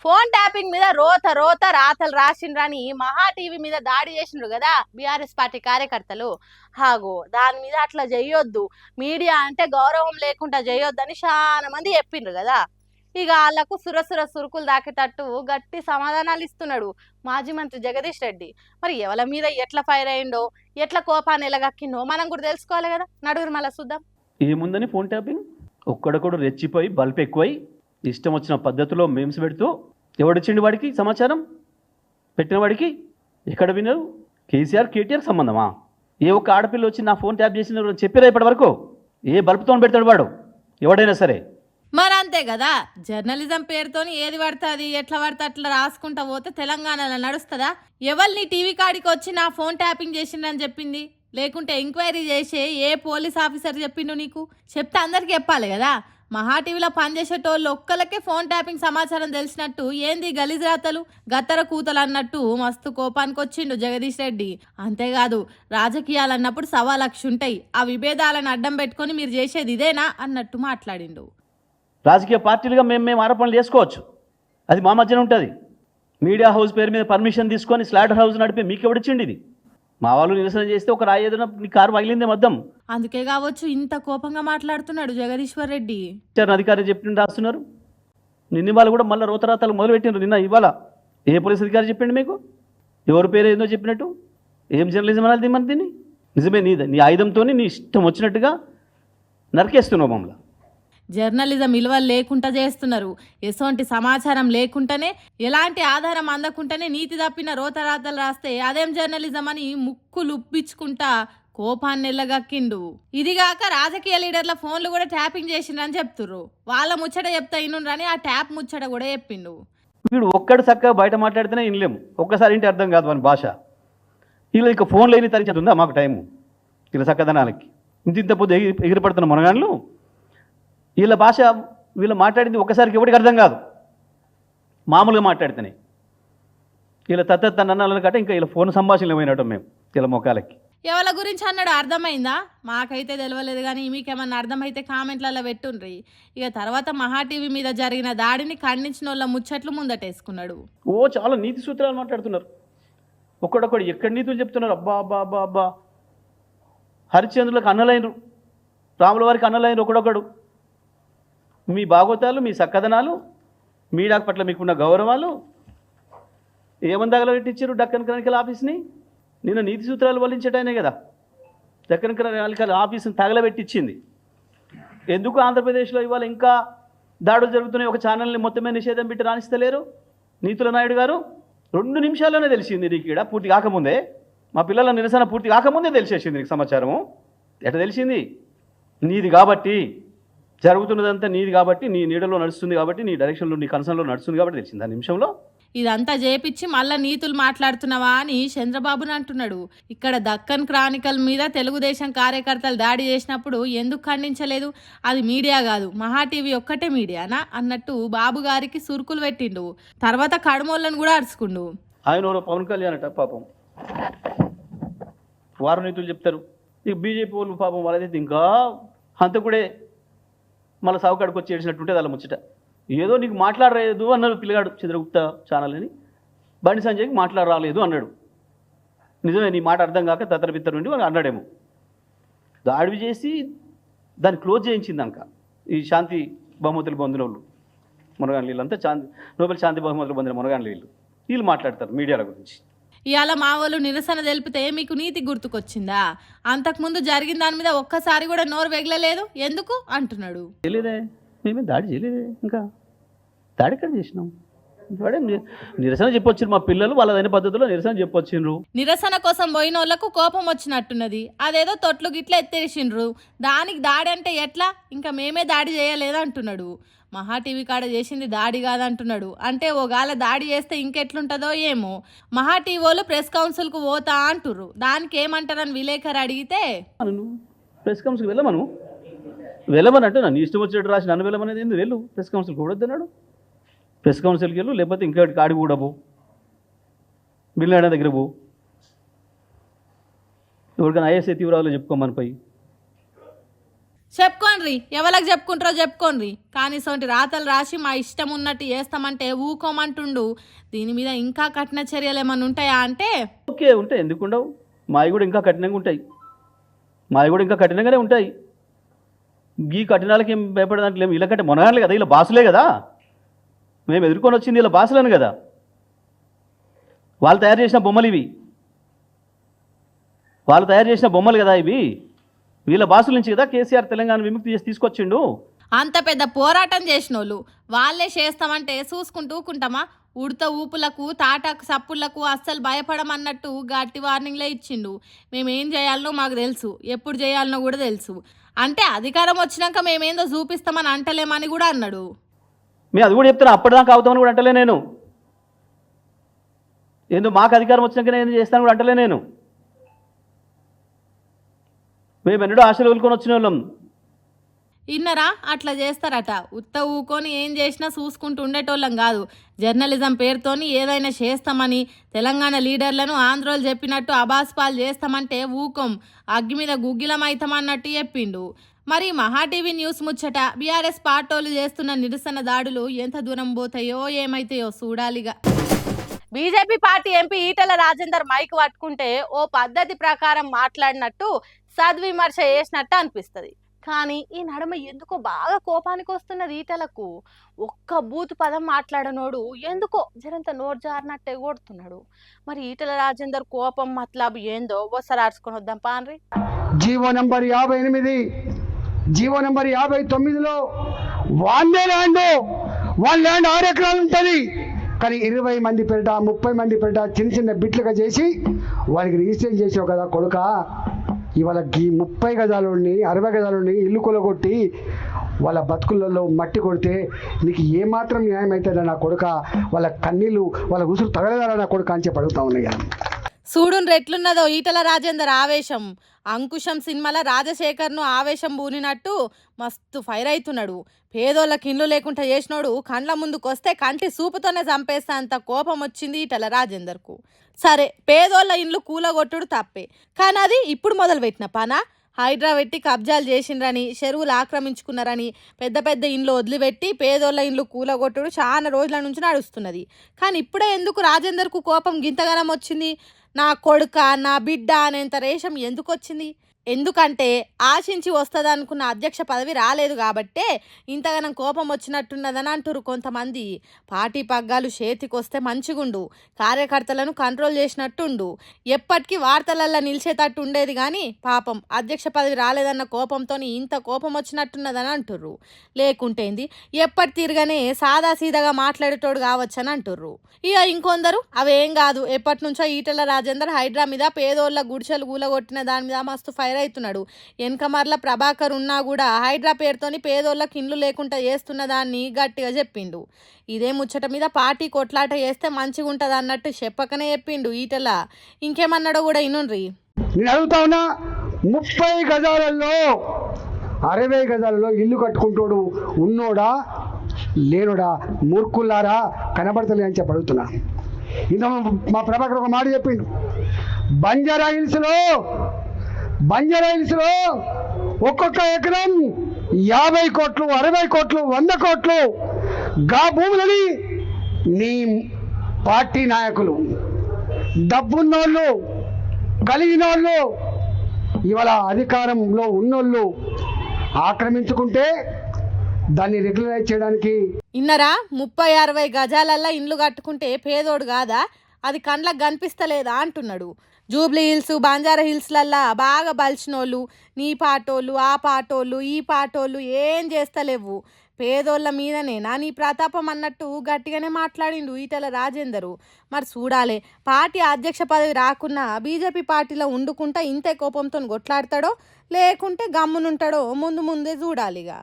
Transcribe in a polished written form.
Phone tapping మీద రోత రోత రాతలు రాసిండ్రని మహా టీవీ మీద దాడి చేసిండ్రు కదా బీఆర్ఎస్ పార్టీ కార్యకర్తలు. హాగో దాని మీద అట్లా చేయొద్దు, మీడియా అంటే గౌరవం లేకుండా చేయొద్దని చాలా మంది చెప్పిండ్రు కదా. ఇక వాళ్ళకు సురసుర సురుకులు దాకేటట్టు గట్టి సమాధానాలు ఇస్తున్నాడు మాజీ మంత్రి జగదీష్ రెడ్డి. మరి ఎవరి మీద ఎట్లా ఫైర్ అయిండో, ఎట్లా కోపాన్ని ఎలగక్కిండో మనం కూడా తెలుసుకోవాలి కదా. నడుగురు మళ్ళా చూద్దాం. ఏముందని ఫోన్ ట్యాపింగ్, ఒక్కడొక్కడు రెచ్చిపోయి బల్బ్ ఎక్కువై ఇష్టం వచ్చిన పద్ధతిలో మేమ్స్ పెడుతూ ఎవడిచ్చిండు వాడికి సమాచారం, పెట్టిన వాడికి ఎక్కడ వినరు? కేసీఆర్ కేటీఆర్ సంబంధమా? ఏ ఒక్క ఆడపిల్ల వచ్చి నా ఫోన్ ట్యాప్ చేసిన చెప్పారా ఇప్పటి వరకు? ఏ బల్బ్తో పెడతాడు వాడు ఎవడైనా సరే? మరి అంతే కదా, జర్నలిజం పేరుతోని ఏది పడుతుంది ఎట్లా పడితే అట్లా రాసుకుంటా పోతే తెలంగాణలో నడుస్తుందా? ఎవరిని టీవీ కాడికి వచ్చి నా ఫోన్ ట్యాపింగ్ చేసిండని చెప్పింది? లేకుంటే ఎంక్వైరీ చేసే ఏ పోలీస్ ఆఫీసర్ చెప్పిండు నీకు? చెప్తే అందరికి చెప్పాలి కదా. మహా టీవీలో పనిచేసేటోళ్ళు ఒక్కలకే ఫోన్ ట్యాపింగ్ సమాచారం తెలిసినట్టు ఏంది గలీజ్ రాతలు గత్తర కూతలు అన్నట్టు మస్తు కోపానికి వచ్చిండు జగదీష్ రెడ్డి. అంతేకాదు, రాజకీయాలు అన్నప్పుడు 1.25 ఉంటాయి, ఆ విభేదాలను అడ్డం పెట్టుకొని మీరు చేసేది ఇదేనా అన్నట్టు మాట్లాడిండు. రాజకీయ పార్టీలుగా మేము ఆరోపణలు చేసుకోవచ్చు, అది మా మధ్యన ఉంటుంది. మీడియా హౌస్ పేరు మీద పర్మిషన్ తీసుకొని స్లాటర్ హౌస్ నడిపి మీకు ఎవడిచ్చిండి? ఇది మా వాళ్ళు నిరసన చేస్తే ఒక రాయి ఏదైనా నీ కారు పగిలిందే మద్దం. అందుకే కావచ్చు ఇంత కోపంగా మాట్లాడుతున్నాడు జగదీశ్వర్ రెడ్డి. అధికారి చెప్పిన రాస్తున్నారు. నిన్న వాళ్ళు కూడా మళ్ళీ రోతరాతలు మొదలుపెట్టినారు. నిన్న ఇవాళ ఏ పోలీస్ అధికారి చెప్పిండు మీకు? ఎవరి పేరు ఏందో చెప్పినట్టు? ఏం జర్నలిజం అనేది మన దీన్ని? నిజమే, నీ ఆయుధంతో నీ ఇష్టం వచ్చినట్టుగా నరికేస్తున్నావు మమ్మల్ని. జర్నలిజం విలువలు లేకుండా చేస్తున్నారు. ఎటువంటి సమాచారం లేకుండానే, ఎలాంటి ఆధారం అందకుండానే నీతి తప్పిన రోతరాతలు రాస్తే అదేం జర్నలిజం అని ముక్కులు ఉప్పించుకుంటా కోపాన్ని ఎల్లగక్కిండు. ఇదిగాక రాజకీయ లీడర్ల ఫోన్లు కూడా ట్యాపింగ్ చేసిండ్రని చెప్తుర్రు. వాళ్ళ ముచ్చట చెప్తా ఇనుండ్రని ఆ ట్యాప్ ముచ్చట కూడా చెప్పిండు. వీడు ఒక్కడు చక్కగా బయట మాట్లాడితేనే వినలేము, ఒక్కసారి ఇంటి అర్థం కాదు మన భాష. వీళ్ళు ఇక ఫోన్ లేని తరించి ఉందా మాకు టైము? వీళ్ళ చక్కదనాలకి ఇంత పొద్దు ఎగిరిపడుతున్న మునగాళ్ళు. వీళ్ళ భాష వీళ్ళు మాట్లాడింది ఒక్కసారికి ఎవరికి అర్థం కాదు, మామూలుగా మాట్లాడితేనే. వీళ్ళ తన్ననాలు కట్ట ఇంకా వీళ్ళ ఫోన్ సంభాషణలు ఏమైనట్టు మేము వీళ్ళ మొక్కలకి. ఎవరి గురించి అన్నాడు అర్థమైందా? మాకైతే తెలియలేదు, కానీ మీకేమన్నా అర్థమైతే కామెంట్లలో పెట్టుండ్రి. ఇక తర్వాత మహా టీవీ మీద జరిగిన దాడిని ఖండించిన వాళ్ళ ముచ్చట్లు ముందటేసుకున్నాడు. చాలా నీతి సూత్రాలు మాట్లాడుతున్నారు. ఒక్కడొక్కడు ఎక్కడి నీతులు చెప్తున్నారు. అబ్బా అబ్బా అబ్బా అబ్బా. హరిశ్చంద్రులకు అన్నలైనరు, రాముల వారికి అన్నలైనరు ఒకడొక్కడు. మీ భాగవతాలు, మీ చక్కదనాలు, మీడియా పట్ల మీకున్న గౌరవాలు ఏమని తగలబెట్టించారు డక్కన్ క్రానికల్ ఆఫీస్ని? నిన్న నీతి సూత్రాలు వల్లించటనే కదా డక్కన్ క్రానికల్ ఆఫీస్ని తగలబెట్టించింది. ఎందుకు ఆంధ్రప్రదేశ్లో ఇవాళ ఇంకా దాడులు జరుగుతున్నాయి? ఒక ఛానల్ని మొత్తమే నిషేధం పెట్టి రాణిస్తలేరు నీతుల నాయుడు గారు. 2 నిమిషాల్లోనే తెలిసింది నీకు. ఇక్కడ పూర్తి కాకముందే, మా పిల్లల నిరసన పూర్తి కాకముందే తెలిసేసింది నీకు సమాచారము. ఎట్లా తెలిసింది? నీది కాబట్టి, జరుగుతున్నదంతా నీది కాబట్టి, నీ నీడలో నడుస్తుంది కాబట్టి, నీ డైరెక్షన్లో, నీ కన్సర్న్లో నడుస్తుంది కాబట్టి తెలిసింది ఆ నిమిషంలో. ఇదంతా చేపించి మళ్ళా నీతులు మాట్లాడుతున్నావా అని చంద్రబాబుని అంటున్నాడు. ఇక్కడ దక్కన్ క్రానికల్ మీద తెలుగుదేశం కార్యకర్తలు దాడి చేసినప్పుడు ఎందుకు ఖండించలేదు? అది మీడియా కాదు, మహా టీవీ ఒక్కటే మీడియానా అన్నట్టు బాబు గారికి సురుకులు పెట్టిండు. తర్వాత కడుమోళ్ళను కూడా అరుచుకుండు. ఆయన పవన్ కళ్యాణ్ అట పాపం వారు నీతులు చెప్తారు. ఇక బీజేపీ వాళ్ళు పాపం వాళ్ళైతే ఇంకా హంతకుడే మళ్ళీ సావుకాడికి వచ్చి ఏడ్చినట్టుంటే వాళ్ళ ముచ్చట. ఏదో నీకు మాట్లాడలేదు అన్నాడు పిల్లగాడు చంద్రగుప్త ఛానల్ అని. బండి సంజయ్కి మాట్లాడరాలేదు అన్నాడు. నిజమే, నీ మాట అర్థం కాక తత్తర బిత్తర నుండి వాళ్ళు అన్నాడేమో. దాడి చేసి దాన్ని క్లోజ్ చేయించిందాక ఈ శాంతి బహుమతులు పొందిన వాళ్ళు మునగాండ్ల వీళ్ళంతా నోబెల్ శాంతి బహుమతులు పొందిన మునగాండ్ల వీళ్ళు మాట్లాడతారు మీడియాల గురించి. ఇవాళ మా వాళ్ళు నిరసన తెలిపితే మీకు నీతి గుర్తుకొచ్చిందా? అంతకుముందు జరిగిన దాని మీద ఒక్కసారి కూడా నోరు వెగలలేదు ఎందుకు అంటున్నాడు. చేయలేదే, మేమే దాడి చేయలేదే. ఇంకా దాడి ఎక్కడ చేసినాం? నిరసన చెప్పొచ్చారు మా పిల్లలు, వాళ్ళదైన పద్ధతిలో నిరసన చెప్పొచ్చిండ్రు. నిరసన కోసం పోయిన వాళ్ళకు కోపం వచ్చినట్టున్నది, అదేదో తొట్లు గిట్ల ఎత్తేసిండ్రు, దానికి దాడి అంటే ఎట్లా? ఇంకా మేమే దాడి చేయలేదు అంటున్నాడు. మహా టీవీ కాడ చేసింది దాడి కాదంటున్నాడు. అంటే ఓగాల దాడి చేస్తే ఇంకెట్లుంటుందో ఏమో. మహా టీవీ వాళ్ళు ప్రెస్ కౌన్సిల్కు పోతా అంటుర్రు, దానికి ఏమంటారని విలేకరు అడిగితే ప్రెస్ కౌన్సిల్కి వెళ్ళమని అంటే నన్ను ఇష్టం వచ్చినట్టు రాసి నన్ను వెళ్ళమనేది ఎందుకు? వెళ్ళు, ప్రెస్ కౌన్సిల్కి కూడొద్దన్నాడు. ప్రెస్ కౌన్సిల్కి వెళ్ళు, లేకపోతే ఇంకోటి కాడి కూడా పో, బిల్లాడ దగ్గర పో, ఎవరికైనా ఐఎస్ఐ తీవ్రవాదులు చెప్పుకోమని పోయి. చెప్పుకోండ్రి, ఎవరికి చెప్పుకుంటారో చెప్పుకోండ్రి, కానీ సోంటి రాతలు రాసి మా ఇష్టం ఉన్నట్టు చేస్తామంటే ఊకోమంటుండు. దీని మీద ఇంకా కఠిన చర్యలు ఏమన్నా ఉంటాయా అంటే ఓకే ఉంటాయి, ఎందుకు ఉండవు? మావి కూడా ఇంకా కఠినంగా ఉంటాయి, మావి కూడా ఇంకా కఠినంగానే ఉంటాయి. ఈ కఠినాలకి ఏం భయపడడానికి లేము. వీళ్ళకంటే మొనగాలే కదా, వీళ్ళ బాసులే కదా, మేము ఎదుర్కొని వచ్చింది వీళ్ళ బాసులను కదా. వాళ్ళు తయారు చేసిన బొమ్మలు ఇవి, వాళ్ళు తయారు చేసిన బొమ్మలు కదా ఇవి. వీళ్ళ బాసుల నుంచి కదా కేసీఆర్ తెలంగాణ విముక్తి చేసి తీసుకొచ్చిండు. అంత పెద్ద పోరాటం చేసినోళ్ళు వాళ్ళే చేస్తామంటే చూసుకుంటూ ఊకుంటామా? ఉడత ఊపులకు తాటాకు సప్పుళ్లకు అస్సలు భయపడమన్నట్టు గట్టి వార్నింగ్లే ఇచ్చిండు. మేమేం చేయాలనో మాకు తెలుసు, ఎప్పుడు చేయాలనో కూడా తెలుసు. అంటే అధికారం వచ్చినాక మేమేందో చూపిస్తామని అంటలేమని కూడా అన్నాడు. మేము అది కూడా చెప్తాను, అప్పటిదాకా అవుతామని కూడా అంటలే నేను. ఏందో మాకు అధికారం వచ్చినాక నేను చేస్తాను కూడా అంటలే నేను. మేము ఎన్నడూ ఆశలు వదులుకొని వచ్చిన వాళ్ళం. ఇన్నరా అట్లా చేస్తారట. ఉత్త ఊకొని ఏం చేసినా చూసుకుంటూ ఉండేటోళ్ళం కాదు. జర్నలిజం పేరుతోని ఏదైనా చేస్తామని తెలంగాణ లీడర్లను ఆంధ్రోలు చెప్పినట్టు అబాస్పాలు చేస్తామంటే ఊకం, అగ్గి మీద గుగ్గిలమైతామన్నట్టు చెప్పిండు. మరి మహా టీవీ న్యూస్ ముచ్చట బీఆర్ఎస్ పార్టోలు చేస్తున్న నిరసన దాడులు ఎంత దూరం పోతాయో ఏమైతాయో చూడాలిగా. BJP party MP Etela Rajender mike పట్టుకుంటే ఓ పద్ధతి ప్రకారం మాట్లాడినట్టు సద్విమర్శ చేసినట్టు అనిపిస్తుంది. కానీ ఈ నడుమ ఎందుకో బాగా కోపానికి వస్తున్నది ఈటలకు. ఒక్క బూత్ పదం మాట్లాడనోడు ఎందుకో జరంత నోరు జారినట్టే కొడుతున్నాడు. మరి ఈటల రాజేందర్ కోపం మతలబు ఏందో ఒకసారి ఆడుచుకొని వద్దాం పాన్రి. జీవో నంబర్ 58, జీవో నంబర్ 59లో వాళ్ళ ల్యాండ్ 6 ఎకరాలు ఉంటుంది. కానీ 20 మంది పేరిట 30 మంది పేరిట చిన్న చిన్న బిట్లుగా చేసి వారికి రిజిస్ట్రేషన్ చేసావు కదా కొడుక. ఇవాళ 30 గజాలని 60 గజాలని ఇల్లు కొలగొట్టి వాళ్ళ బతుకులలో మట్టి కొడితే నీకు ఏమాత్రం న్యాయం అవుతుందా నా కొడుక? వాళ్ళ కన్నీళ్ళు వాళ్ళ ఉసురు తగలదారా నా కొడుక అని చెప్పి అడుగుతా ఉన్నాయి. చూడున్ రెట్లున్నదో ఈటల రాజేందర్ ఆవేశం. అంకుశం సినిమాల రాజశేఖర్ను ఆవేశం బూనినట్టు మస్తు ఫైర్ అవుతున్నాడు. పేదోళ్ళకి ఇండ్లు లేకుండా చేసినోడు కండ్ల ముందుకొస్తే కంటి సూపుతోనే చంపేస్తా అంత కోపం వచ్చింది ఈటల రాజేందర్కు. సరే, పేదోళ్ళ ఇండ్లు కూలగొట్టుడు తప్పే, కానీ అది ఇప్పుడు మొదలుపెట్టిన పనా? హైడ్రా పెట్టి కబ్జాలు చేసిండ్రని, చెరువులు ఆక్రమించుకున్నారని పెద్ద పెద్ద ఇండ్లు వదిలిపెట్టి పేదోళ్ళ ఇండ్లు కూలగొట్టుడు చాలా రోజుల నుంచి నడుస్తున్నది. కానీ ఇప్పుడే ఎందుకు రాజేందర్కు కోపం గింతగానం వచ్చింది? నా కొడుక, నా బిడ్డ అనేంత రేషం ఎందుకు వచ్చింది? ఎందుకంటే ఆశించి వస్తుంది అనుకున్న అధ్యక్ష పదవి రాలేదు కాబట్టే ఇంతగానం కోపం వచ్చినట్టున్నదని అంటారు కొంతమంది. పార్టీ పగ్గాలు చేతికొస్తే మంచిగుండు, కార్యకర్తలను కంట్రోల్ చేసినట్టుండు, ఎప్పటికీ వార్తలల్లో నిలిచేటట్టు ఉండేది. కానీ పాపం అధ్యక్ష పదవి రాలేదన్న కోపంతో ఇంత కోపం వచ్చినట్టున్నదని అంటుర్రు. లేకుంటేంది ఎప్పటి తిరగనే సాదాసీదాగా మాట్లాడేటోడు కావచ్చని అంటుర్రు. ఇక ఇంకొందరు అవేం కాదు, ఎప్పటి నుంచో ఈటల రాజేందర్ హైడ్రా మీద పేదోళ్ళ గుడిసెలు గూలగొట్టిన దాని మీద మస్తు ఫైర్ అవుతున్నాడు. వెనకమర్ల ప్రభాకర్ ఉన్నా కూడా హైడ్రా పేరుతోని పేదోళ్ళకి ఇండ్లు లేకుండా చేస్తున్న దాన్ని గట్టిగా చెప్పిండు. ఇదే ముచ్చట మీద పార్టీ కొట్లాట చేస్తే మంచిగా ఉంటుంది అన్నట్టు చెప్పకనే చెప్పిండు ఈటల. ఇంకేమన్నాడో కూడా ఇనుండ్రి. నేను అడుగుతా ఉన్నా, 30 గజాలలో 60 గజాలలో ఇల్లు కట్టుకుంటాడు ఉన్నోడా లేనోడా? మూర్ఖుల్లారా కనబడతలే అని చెప్పి అడుగుతున్నా. ఇంత మా ప్రభాకర్ ఒక మాట చెప్పిండు, బంజారా హిల్స్లో ఒక్కొక్క ఎకరం 50 కోట్లు 60 కోట్లు 100 కోట్లు గా భూములని నీ పార్టీ నాయకులు డబ్బున్నోళ్ళు కలిగినోళ్ళు ఇవాళ అధికారంలో ఉన్నోళ్ళు ఆక్రమించుకుంటే దాన్ని రెగ్యులరైజ్ చేయడానికి ఇన్నరా 30-60 గజాలల్లా ఇండ్లు కట్టుకుంటే పేదోడు కాదా? అది కండ్లకు కనిపిస్తలేదా అంటున్నాడు. జూబ్లీ హిల్స్, బంజారా హిల్స్లల్లా బాగా బలిచినోళ్ళు, నీ పాటోళ్ళు, ఆ పాటోళ్ళు, ఈ పాటోళ్ళు ఏం చేస్తలేవు, పేదోళ్ళ మీదనేనా నీ ప్రతాపం అన్నట్టు గట్టిగానే మాట్లాడిండు ఈటల రాజేందరు. మరి చూడాలి, పార్టీ అధ్యక్ష పదవి రాకున్నా బీజేపీ పార్టీలో ఉండుకుంటా ఇంతే కోపంతో కొట్లాడతాడో లేకుంటే గమ్మునుంటాడో ముందే చూడాలిగా.